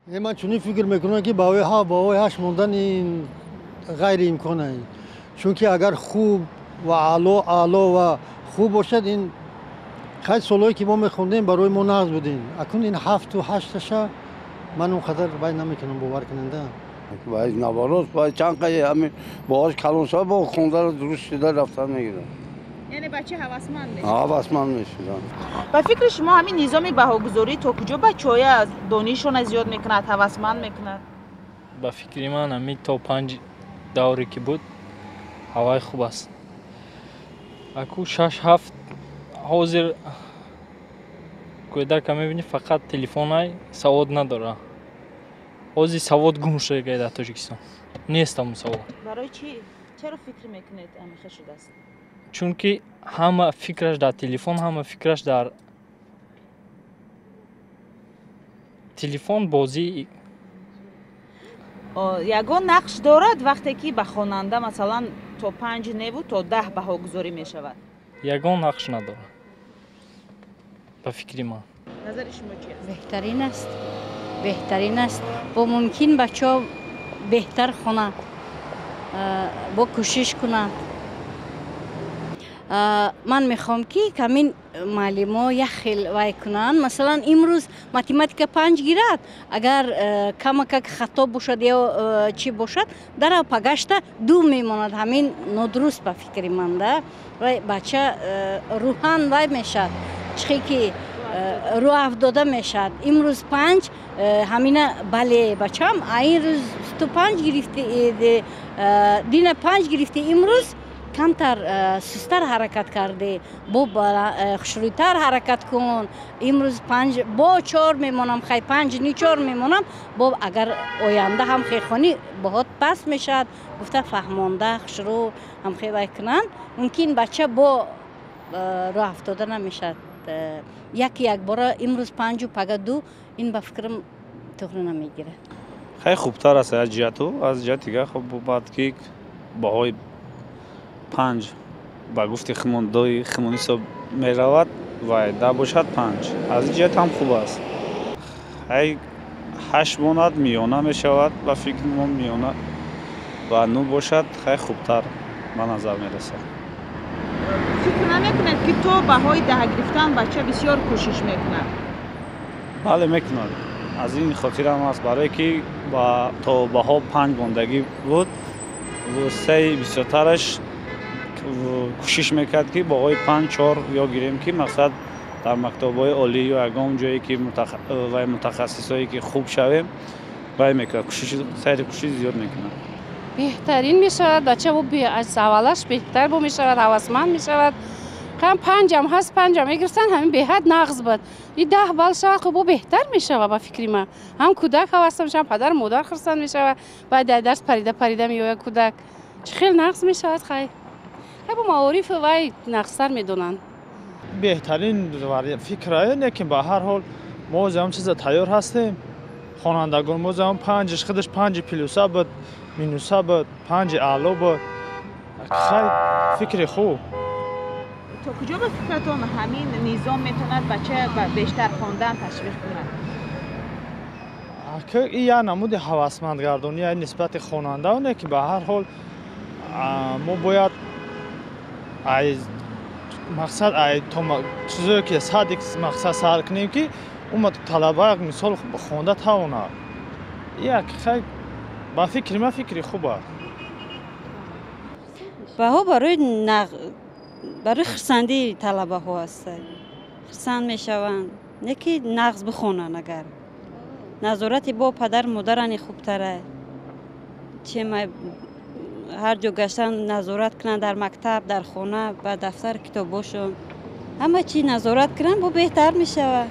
من چونی فکر میکنم که با هاش موندن این غیر امکانه، چون که اگر خوب و عالی و خوب باشد این خیلی سالایی که ما میخوندیم برای ما نقض بودیم. اکنون این 7 و 8 من اونقدر باید نمیکنم باور کننده. باید نباروز باید چند قیه همین باهاش کلانسا با خونده رو درست شده رفتن میگیرن. یعنی بچه هوسمند میشه. هوسمند میشدن. با فکر شما همین نظام بهاگذاری تا کجا بچه‌ها از دانششون زیاد میکند، هوسمند میکند؟ با فکر من همین تا 5 دوری که بود هوای خوب است. اکو 6 7 حاضر کودک میبینی فقط تلفن های سواد نداره. حاضر سواد گم شده در تاجیکستان. نیستم سواد. برای چی؟ چرا فکر میکنید امیخه شده است؟ چون که همه فکرش در تلفن، همه فکرش در تلفن بازی. یگان نقش دارد وقتی که به خواننده مثلا تا 5 نیو تا 10 بهاگذاری می شود؟ یگان نقش نداره. به فکر من. نظر شما چی است؟ بهترین است. با ممکن بچه بهتر خونه با کوشش کنند. من میخوام که کمین معلم یک خیل وای کنن. مثلا امروز متماتیک 5 گیرد، اگر کمک خطا باشد یا چی باشد در پگشت 2 میماند. همین ندرست به فکر من ده. و بچه روحان وای میشد، چی که رو افتاده میشد. امروز 5 همین بله بچه هم این روز تو 5 گرفته، دین 5 گرفته، امروز کمتر سستر حرکت کرده، با خشوریتر حرکت کن. امروز 5 با 4 میمونم، خیلی 5 نی 4 میمونم. با اگر آینده هم خیلی باهات پس میشد، گفته فهمانده خشرو هم خیلی کنن، ممکن بچه با راه افتاده نمیشد. یک بار امروز 5 و پگه 2 این به فکرم طور نمیگیره. خیلی خوبتر است از جهتو، از جهت دیگه خب بعد که باهای 5 با گفتی خموندوی خمونی صبح می رود و 10 باشد 5 از این جهت هم خوب است. ای 8 ماند میانه می شود و فکر من میانه و 9 باشد خیلی خوبتر به نظر می رسد. فکر نمیکند که تو بهای 10 گرفتن بچه بسیار کوشش میکند؟ بله میکند. از این خاطر هم است برای که تا بها 5 ماندگی بود و 3 بیشترش کوشش میکرد که باهای 5 4 یا گیریم که مقصد در مکتب‌های عالی یا اگام جایی که متخصصایی که خوب شویم وای میکرد، سعی کوشش زیاد میکنه. بهترین میشود بچه و از اولش بهتر بو میشود، هوسمند میشود. کم 5 هم هست 5 هم میگرفتن همین به حد نقض بود. این 10 بال شود خب بهتر میشود با فکری من. هم کودک هوسم میشن، پدر مادر خرسند میشود، بعد در درس پریده میوه کودک چه خیلی نقض میشود. خیلی با معارف وای نقصر میدونن. بهترین فکر اینه که به هر حال ما هم چیز تیار هستیم. خوانندگان ما هم 5 خودش 5 پلوسا بود، مینوسا بود، 5 اعلا بود. خیلی فکر خوب. تا کجا به فکرتون همین نظام میتوند بچه بیشتر خواندن تشویق کند؟ که این یه نمود هوسمندگردانی نسبت خوانندگانه که به هر حال ما باید مقصد چیزی که صادق مقصد سر کنیم که اون طلبه مثال خوانده تونه. یک خیلی با فکر ما فکری خوبه. بها برای خرسندی طلبه ها هست. خرسند میشوند یکی نقض بخونن، اگر نظارت با پدر مادران خوبتره. چه ما هر جا گشتن نظارت کنن، در مکتب، در خانه و دفتر کتاباشون همه چی نظارت کنن با بهتر میشود.